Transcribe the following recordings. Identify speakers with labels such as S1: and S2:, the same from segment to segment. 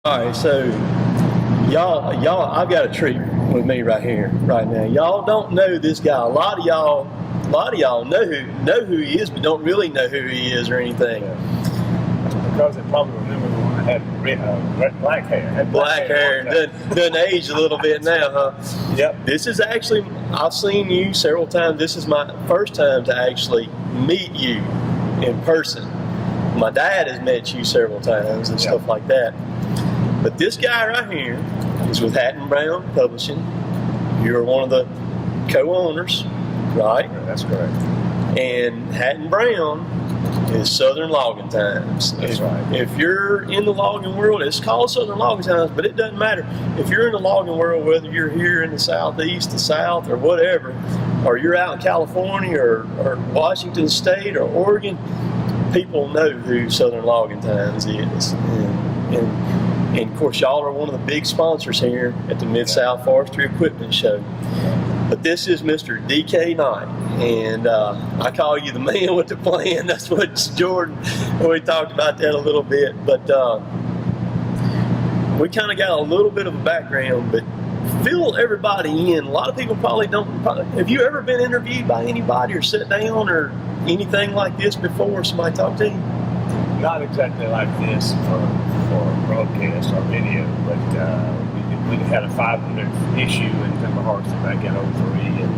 S1: All right, so y'all, I've got a treat with me right here, right now. Y'all don't know this guy. A lot of y'all know who he is, but don't really know who he is or anything.
S2: Because they probably remember the one that had black hair.
S1: Black hair, done age a little bit now, huh?
S2: Yep.
S1: This is actually, I've seen you several times. This is my first time to actually meet you in person. My dad has met you several times and stuff like that. But this guy right here is with Hatton-Brown Publishing. You're one of the co-owners, right?
S2: That's correct.
S1: And Hatton-Brown is Southern Loggin Times.
S2: That's right.
S1: If you're in the logging world, it's called Southern Loggin Times, but it doesn't matter. If you're in the logging world, whether you're here in the Southeast, the South, or whatever, or you're out in California or Washington State or Oregon, people know who Southern Loggin Times is. And of course, y'all are one of the big sponsors here at the Mid-South Forestry Equipment Show. But this is Mr. DK Knight, and I call you the man with the plan. That's what Jordan, we talked about that a little bit. But we kind of got a little bit of a background, but fill everybody in. A lot of people probably don't. Have you ever been interviewed by anybody or sat down or anything like this before? Somebody talked to you?
S2: Not exactly like this for broadcast or video, but we had a 500th issue in Timber Harvester back in '03, and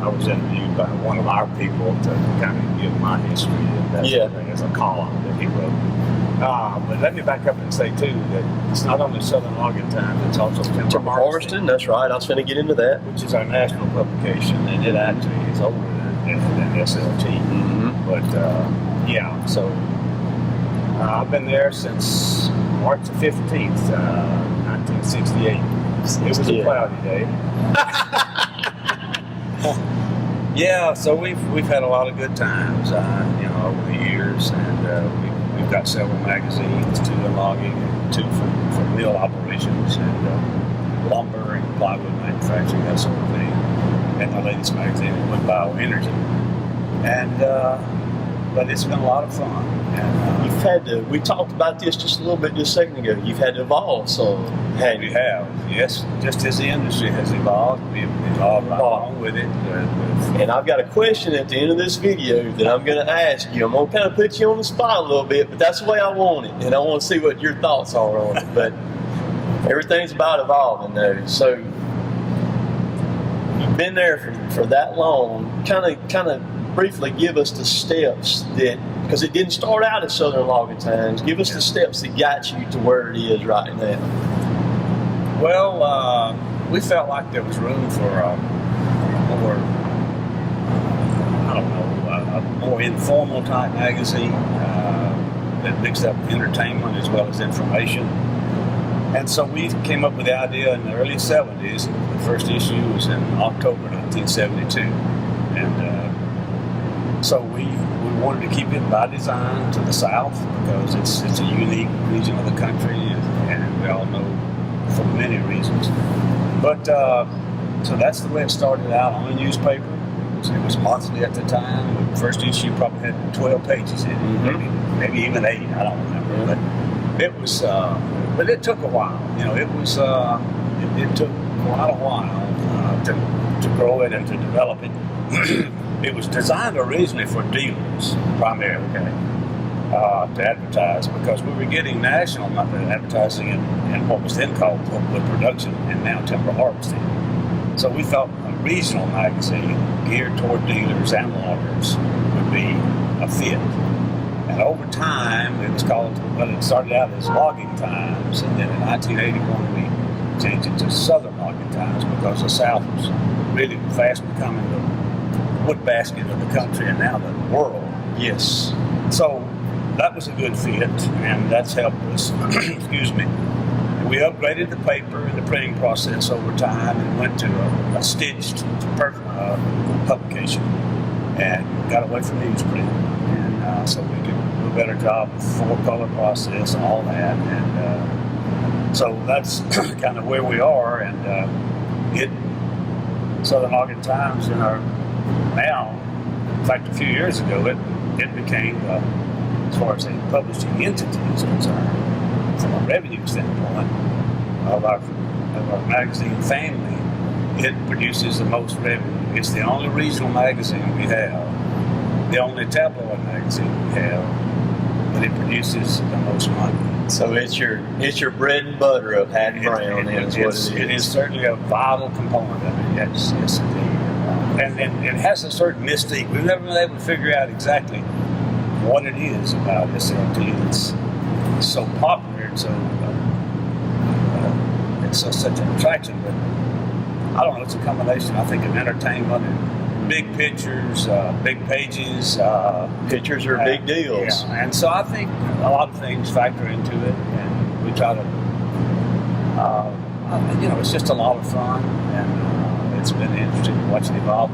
S2: I was interviewed by one of our people to kind of give my history and that sort of thing as a column that he wrote. But let me back up and say too that it's not only Southern Loggin Times, it's also Timber Harvesting.
S1: That's right. I was going to get into that,
S2: which is our national publication, and it actually is older than SLT. But yeah, so. I've been there since March the 15th, 1968. It was a cloudy day. Yeah, so we've had a lot of good times, over the years, and we've got several magazines, 2 in logging, and 2 for mill operations, and lumber and plywood manufacturing, that sort of thing. And the latest magazine with bioenergy, but it's been a lot of fun. And,
S1: you've had to, we talked about this just a little bit just a second ago, you've had to evolve some.
S2: We have, yes. Just as the industry has evolved, we've evolved right along with it.
S1: And I've got a question at the end of this video that I'm going to ask you. I'm going to kind of put you on the spot a little bit, but that's the way I want it. And I want to see what your thoughts are on it. But everything's about evolving though. So you've been there for that long. Kind of briefly give us the steps that, because it didn't start out as Southern Loggin Times, give us the steps that got you to where it is right now.
S2: Well, we felt like there was room for a more informal type magazine that mixed up entertainment as well as information. And so we came up with the idea in the early 70s. The first issue was in October 1972. And so we wanted to keep it by design to the south because it's a unique region of the country, and we all know for many reasons. But so that's the way it started out on a newspaper. It was monthly at the time. The first issue probably had 12 pages in it, maybe even 8. I don't remember. But it was, but it took a while. It took quite a while to grow it and to develop it. It was designed originally for dealers, primarily, to advertise, because we were getting national advertising in what was then called wood production and now timber harvesting. So we thought a regional magazine geared toward dealers and loggers would be a fit. And over time, it started out as Logging Times, and then in 1981 we changed it to Southern Loggin Times because the South was really fast becoming the wood basket of the country and now the world.
S1: Yes.
S2: So that was a good fit, and that's helped us. Excuse me. We upgraded the paper and the printing process over time and went to a stitched publication and got away from newsprint. And so we could do a better job with 4-color process and all that. And so that's kind of where we are. And it Southern Loggin Times now, in fact, a few years ago, it became, as far as a publishing entity is concerned, from a revenue standpoint of our magazine family, it produces the most revenue. It's the only regional magazine we have, the only tabloid magazine we have, but it produces the most money.
S1: So it's your bread and butter of Hatton-Brown, is what it is.
S2: It is certainly a vital component of it. Yes, indeed. And it has a certain mystique. We've never been able to figure out exactly what it is about SLT that's so popular and so it's such an attraction. But I don't know. It's a combination, I think, of entertainment and big pictures, big pages.
S1: Pictures are big deals.
S2: Yeah. And so I think a lot of things factor into it, and we try to. It's just a lot of fun, and it's been interesting to watch it evolve.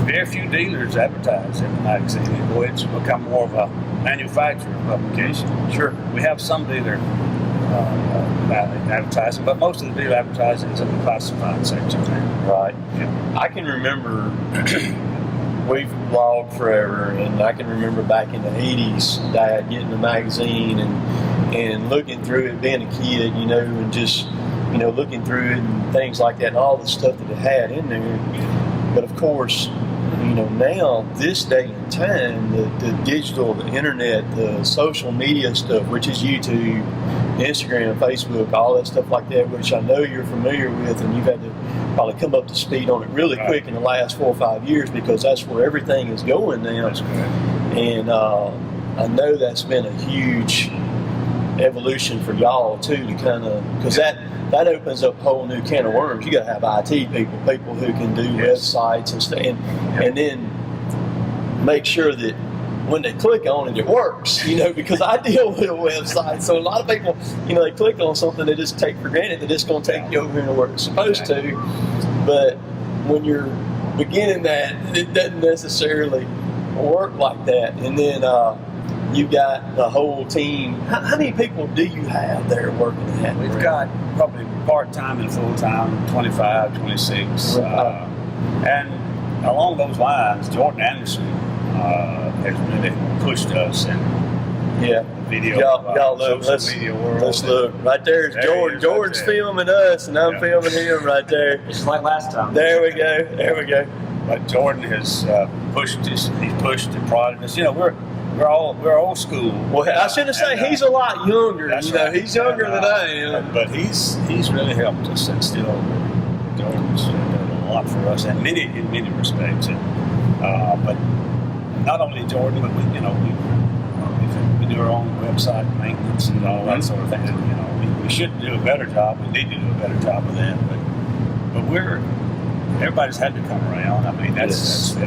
S2: Very few dealers advertise in the magazine anymore. It's become more of a manufacturer publication. Sure, we have some dealer advertising, but most of the dealer advertising is in the classified section.
S1: Right.
S2: Yeah.
S1: I can remember we've logged forever, and I can remember back in the 80s, Dad getting the magazine and looking through it, being a kid, and just looking through it and things like that, and all the stuff that it had in there. But of course, now, this day and time, the digital, the internet, the social media stuff, which is YouTube, Instagram, Facebook, all that stuff like that, which I know you're familiar with, and you've had to probably come up to speed on it really quick in the last 4 or 5 years, because that's where everything is going now.
S2: That's correct.
S1: And I know that's been a huge evolution for y'all too, to kind of, because that opens up a whole new can of worms. You got to have IT people who can do websites and stuff, and then make sure that when they click on it, it works. Because I deal with a website, so a lot of people, they click on something they just take for granted that it's going to take you over here to where it's supposed to. But when you're beginning that, it doesn't necessarily work like that. And then you've got the whole team. How many people do you have there working at that?
S2: We've got probably part-time and full-time, 25, 26. And along those lines, Jordan Anderson has really pushed us in the video,
S1: y'all look,
S2: media world.
S1: Let's look. Right there's Jordan. Jordan's filming us, and I'm filming him right there.
S3: Just like last time.
S1: There we go.
S2: But Jordan has pushed us. He's pushed and prodded us. We're old school.
S1: Well, I shouldn't say he's a lot younger.
S2: That's right.
S1: He's younger than I am.
S2: But he's really helped us, and still Jordan's done a lot for us, and in many respects. But not only Jordan, but we do our own website maintenance and all that sort of thing. And, we should do a better job. We need to do a better job of that. But everybody's had to come around. I mean, it's a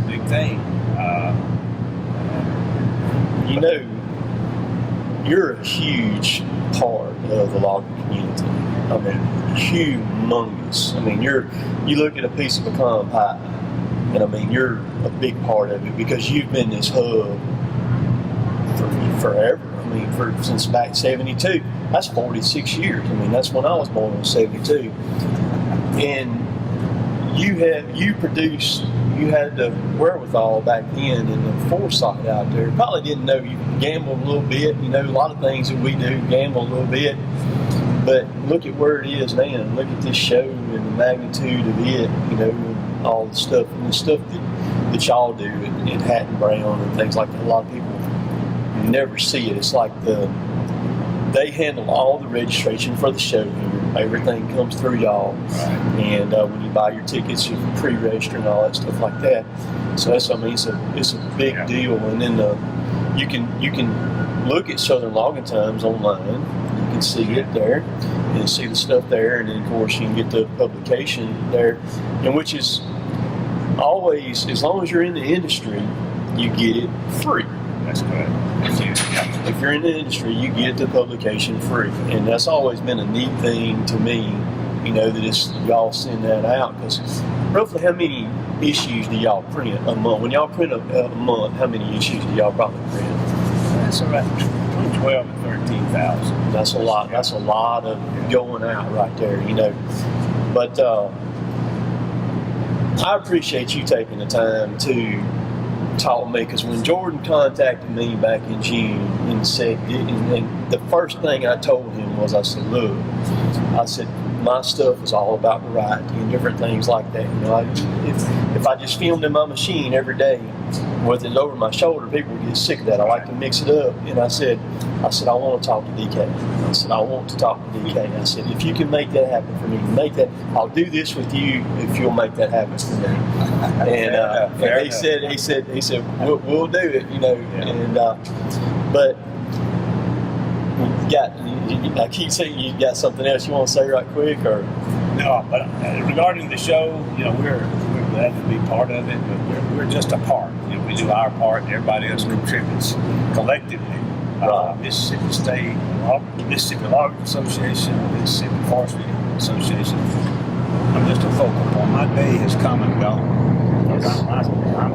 S2: big thing.
S1: You're a huge part of the logging community. I mean, humongous. I mean, you look at a piece of pecan pie, and I mean, you're a big part of it because you've been this hub for forever. I mean, since back 72. That's 46 years. I mean, that's when I was born in 72. And you had the wherewithal back then and the foresight out there. Probably didn't know you gambled a little bit. A lot of things that we do, gamble a little bit. But look at where it is now. Look at this show and the magnitude of it, and all the stuff. And the stuff that y'all do at Hatton-Brown and things like that. A lot of people never see it. It's like they handle all the registration for the show here. Everything comes through y'all. And when you buy your tickets, you can pre-register and all that stuff like that. So it's a big deal. And then you can look at Southern Loggin Times online. You can see it there and see the stuff there. And then, of course, you can get the publication there, and which is always, as long as you're in the industry, you get it free.
S2: That's correct.
S1: If you're in the industry, you get the publication free, and that's always been a neat thing to me. That y'all send that out, because roughly how many issues do y'all print a month? When y'all print a month, how many issues do y'all probably print?
S2: That's around between 12 and 13,000.
S1: That's a lot. That's a lot of going out right there. But I appreciate you taking the time to taught me, because when Jordan contacted me back in June and said, and the first thing I told him was, I said, look, I said, my stuff is all about variety and different things like that. You know, if I just filmed in my machine every day with it over my shoulder, people would get sick of that. I like to mix it up. And I said, I want to talk to DK. I said, I want to talk to DK. I said, if you can make that happen for me, make that. I'll do this with you if you'll make that happen for me. And he said, we'll do it. You know, and but. I keep saying you got something else you want to say right quick, or
S2: no? But regarding the show, you know, we're glad to be part of it, but we're just a part. You know, we do our part. Everybody else contributes collectively. Mississippi State, Mississippi Logging Association, Mississippi Forestry Association. I'm just a focal point. My day has come and gone.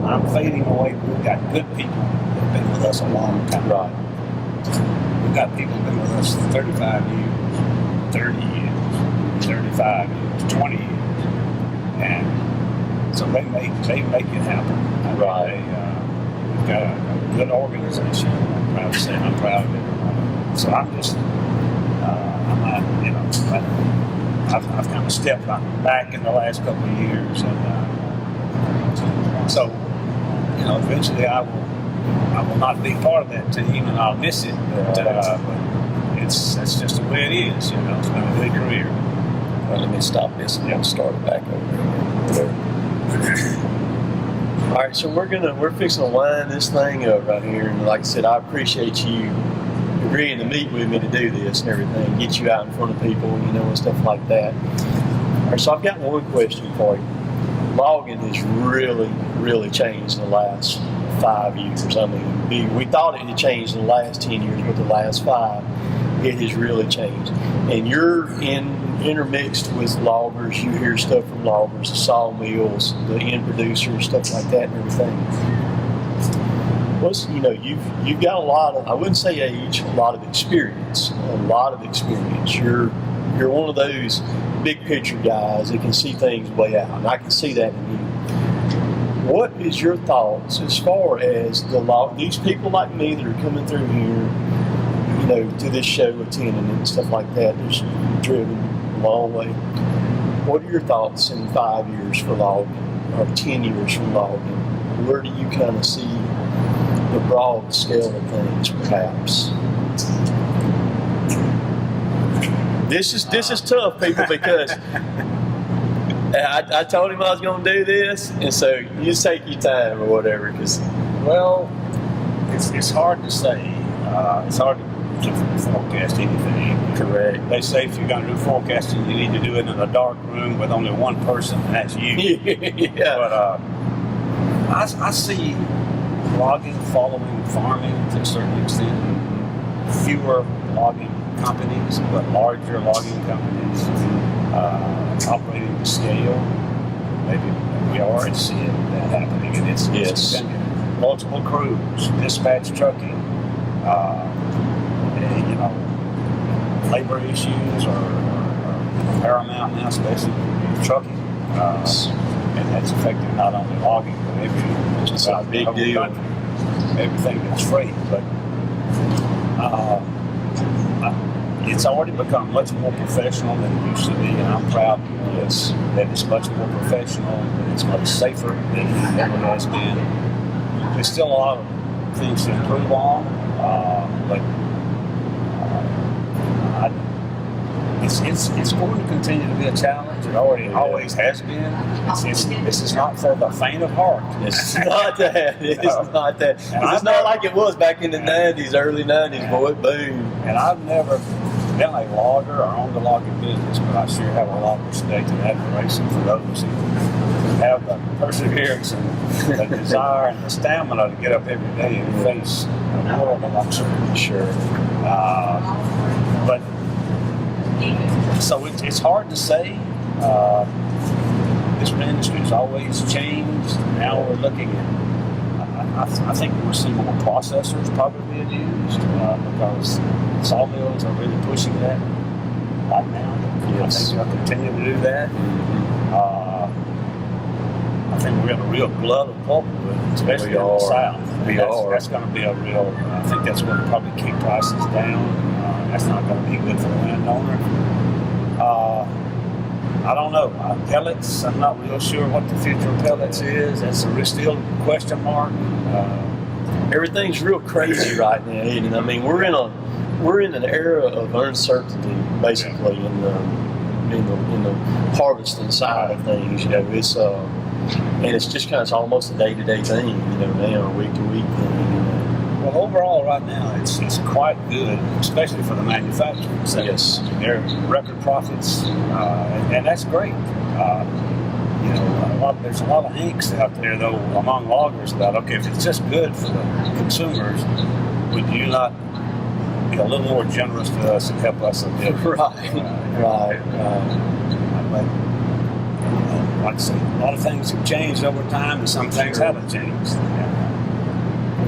S2: I'm fading away. We've got good people that have been with us a long time.
S1: Right.
S2: We've got people who've been with us 35 years, 30 years, 35 years, 20 years. And so they make it happen.
S1: Right.
S2: We've got a good organization. I'm proud to say I'm proud of it. So I'm just, I've kind of stepped back in the last couple of years. And so, you know, eventually I will not be part of that team, and I'll miss it. But that's just the way it is. You know, it's been a good career.
S1: Well, let me stop this and then start it back over. All right, so we're fixing to wind this thing up right here, and like I said, I appreciate you agreeing to meet with me to do this and everything, get you out in front of people, you know, and stuff like that. All right, so I've got one question for you. Logging has really, really changed in the last 5 years. I mean, we thought it had changed in the last 10 years, but the last 5, it has really changed. And you're intermixed with loggers. You hear stuff from loggers, the sawmills, the end producers, stuff like that, and everything. You know, you've got a lot of, I wouldn't say age, a lot of experience. A lot of experience. You're one of those big picture guys that can see things way out, and I can see that in you. What is your thoughts as far as these people like me that are coming through here, you know, to this show, attending and stuff like that, that's driven a long way? What are your thoughts in 5 years for logging, or 10 years from logging? Where do you kind of see the broad scale of things, perhaps? This is tough, people, because I told him I was going to do this, and so you just take your time or whatever. Because,
S2: well, it's hard to say. It's hard to forecast anything.
S1: Correct.
S2: They say if you're going to do forecasting, you need to do it in a dark room with only one person, and that's you.
S1: Yeah.
S2: But I see logging following farming to a certain extent. Fewer logging companies, but larger logging companies operating to scale. Maybe we already see that happening, and it's multiple crews, dispatch trucking, you know, labor issues are paramount now, especially trucking, and that's affecting not only logging but
S1: just a big deal.
S2: Everything that's freight, but. It's already become much more professional than it used to be, and I'm proud that it's much more professional, and it's much safer than it ever has been. There's still a lot of things to improve on, but it's going to continue to be a challenge. It always has been. This is not for the faint of heart.
S1: It's not that. It's not that. It's not like it was back in the 90s, early 90s, boy, boom.
S2: And I've never been a logger or owned a logging business, but I sure have a lot of respect and admiration for those who have the perseverance and the desire and the stamina to get up every day and face a world of uncertainty.
S1: Sure.
S2: But so it's hard to say. This industry's always changed. Now we're looking at, I think we'll see more processors probably being used because sawmills are really pushing that right now.
S1: Yes.
S2: I think they'll continue to do that. I think we're in a real glut of pulpwood, especially in the South. That's going to be a real. I think that's going to probably keep prices down. That's not going to be good for the landowner. I don't know. Pellets, I'm not real sure what the future of pellets is. That's a still question mark.
S1: Everything's real crazy right now, isn't it? I mean, we're in an era of uncertainty, basically, in the harvesting side of things. You know, it's and it's just kind of almost a day-to-day thing. You know, now week-to-week thing.
S2: Well, overall, right now, it's quite good, especially for the manufacturing sector.
S1: Yes.
S2: They're record profits, and that's great. You know, there's a lot of angst out there, though, among loggers about, okay, if it's just good for the consumers, would you not be a little more generous to us and help us a bit?
S1: Right.
S2: Like I say, a lot of things have changed over time, and some things haven't changed.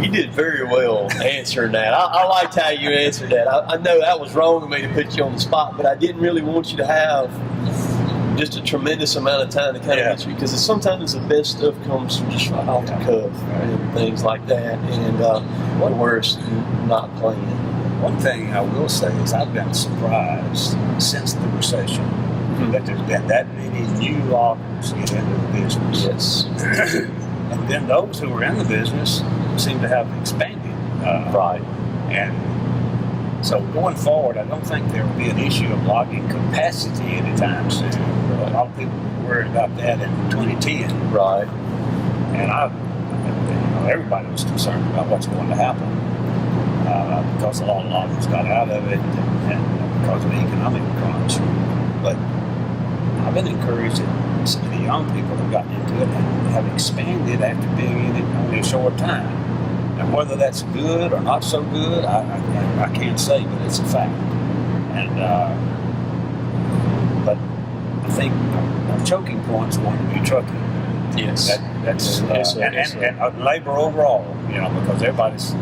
S1: You did very well answering that. I liked how you answered that. I know that was wrong of me to put you on the spot, but I didn't really want you to have just a tremendous amount of time to kind of get you, because sometimes the best stuff comes from just right off the cuff and things like that, and where it's not planned.
S2: One thing I will say is I've been surprised since the recession that there's been that many new loggers get into the business.
S1: Yes.
S2: And then those who were in the business seem to have expanded.
S1: Right.
S2: And so going forward, I don't think there will be an issue of logging capacity anytime soon. A lot of people were worried about that in 2010.
S1: Right.
S2: And everybody was concerned about what's going to happen because a lot of loggers got out of it and because of the economic crunch. But I've been encouraged that some of the young people have gotten into it and have expanded after being in it only a short time. And whether that's good or not so good, I can't say, but it's a fact. And but I think our choking point's going to be trucking.
S1: Yes.
S2: And labor overall, you know, because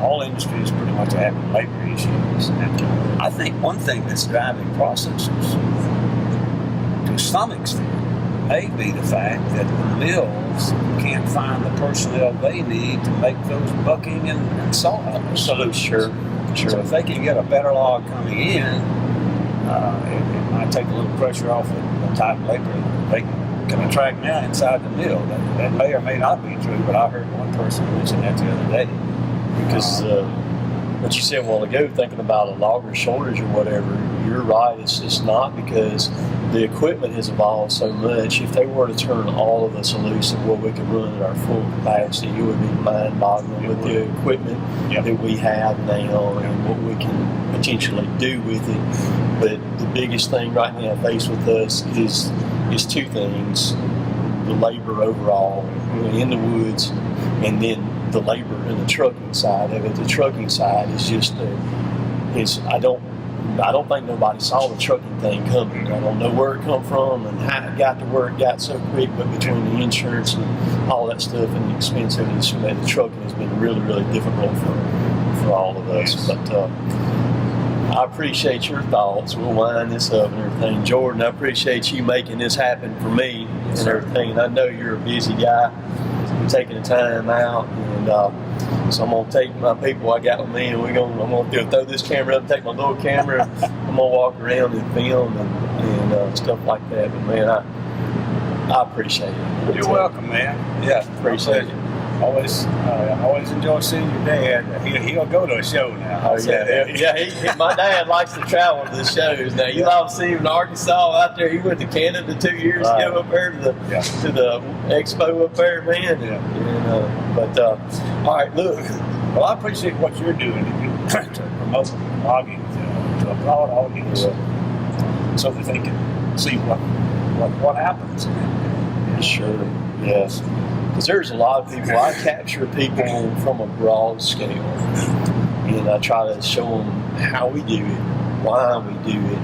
S2: all industries pretty much have labor issues. And I think one thing that's driving processors to some extent may be the fact that the mills can't find the personnel they need to make those bucking and saw solutions.
S1: Sure.
S2: So if they can get a better log coming in, it might take a little pressure off the type of labor they can attract now inside the mill. That may or may not be true, but I heard one person mention that the other day.
S1: Because what you said a while ago, thinking about a logger shortage or whatever, you're right. It's not, because the equipment has evolved so much. If they were to turn all of us loose of what we could run at our full capacity, it would be mind-boggling with the equipment that we have now and what we can potentially do with it. But the biggest thing right now faced with us is two things: the labor overall in the woods, and then the labor in the trucking side of it. The trucking side is just I don't think nobody saw the trucking thing coming. I don't know where it come from and how it got to where it got so quick, but between the insurance and all that stuff and the expense of it, the trucking has been really, really difficult for all of us.
S2: Yes.
S1: But I appreciate your thoughts. We'll wind this up and everything. Jordan, I appreciate you making this happen for me and everything. And I know you're a busy guy. You're taking the time out, and so I'm gonna take my people I got with me, and I'm gonna throw this camera up, take my little camera. I'm gonna walk around and film and stuff like that. But man, I appreciate it.
S2: You're welcome, man. Yeah,
S1: Appreciate it.
S2: Always enjoy seeing your dad. He'll go to a show now.
S1: My dad likes to travel to the shows. Now you all see him in Arkansas out there. He went to Canada 2 years ago up there to the expo up there, man. All right, look.
S2: Well, I appreciate what you're doing to promote logging to a broad audience, so that they can see what happens.
S1: Sure. Yes. Because there's a lot of people. I capture people from a broad scale, and I try to show them how we do it, why we do it,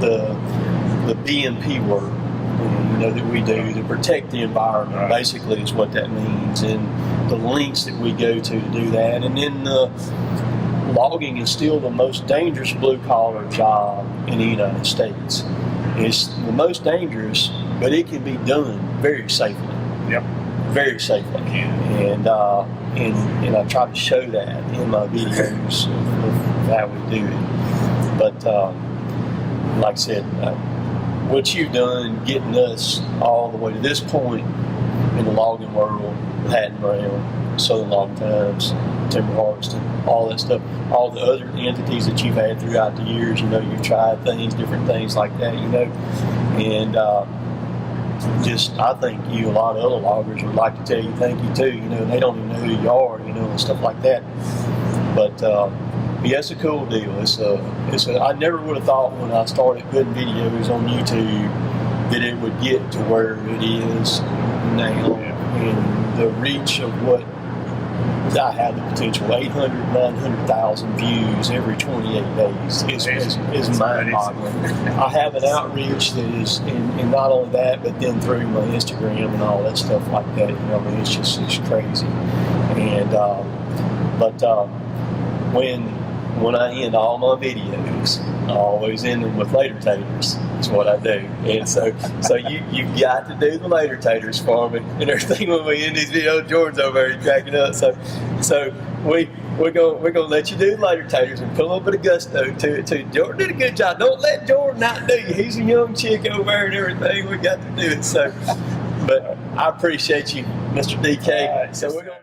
S1: the BMP work, that we do to protect the environment. Right. Basically, is what that means, and the lengths that we go to do that. And then logging is still the most dangerous blue collar job in the United States. It's the most dangerous, but it can be done very safely.
S2: Yep.
S1: Very safely. And I try to show that in my videos of how we do it. But like I said, what you've done, getting us all the way to this point in the logging world, Hatton-Brown, Southern Loggin Times, Timber Harvesting, all that stuff, all the other entities that you've had throughout the years, you've tried things, different things like that, and I think a lot of other loggers would like to tell you thank you too, and they don't even know who you are, and stuff like that. But yeah, it's a cool deal. I never would have thought when I started putting videos on YouTube that it would get to where it is now, and the reach of what I have the potential 800, 900,000 views every 28 days is mind-boggling. I have an outreach that is, and not only that, but then through my Instagram and all that stuff like that. It's crazy. And when I end all my videos, I always end them with later taters. That's what I do. And so you've got to do the later taters for me and everything when we end these videos. Jordan's over there cracking up. So we're gonna let you do the later taters and put a little bit of gusto to it too. Jordan did a good job. Don't let Jordan outdo you. He's a young chick over there and everything. We got to do it. So, but I appreciate you, Mr. DK.
S2: Right.
S1: So we're gonna.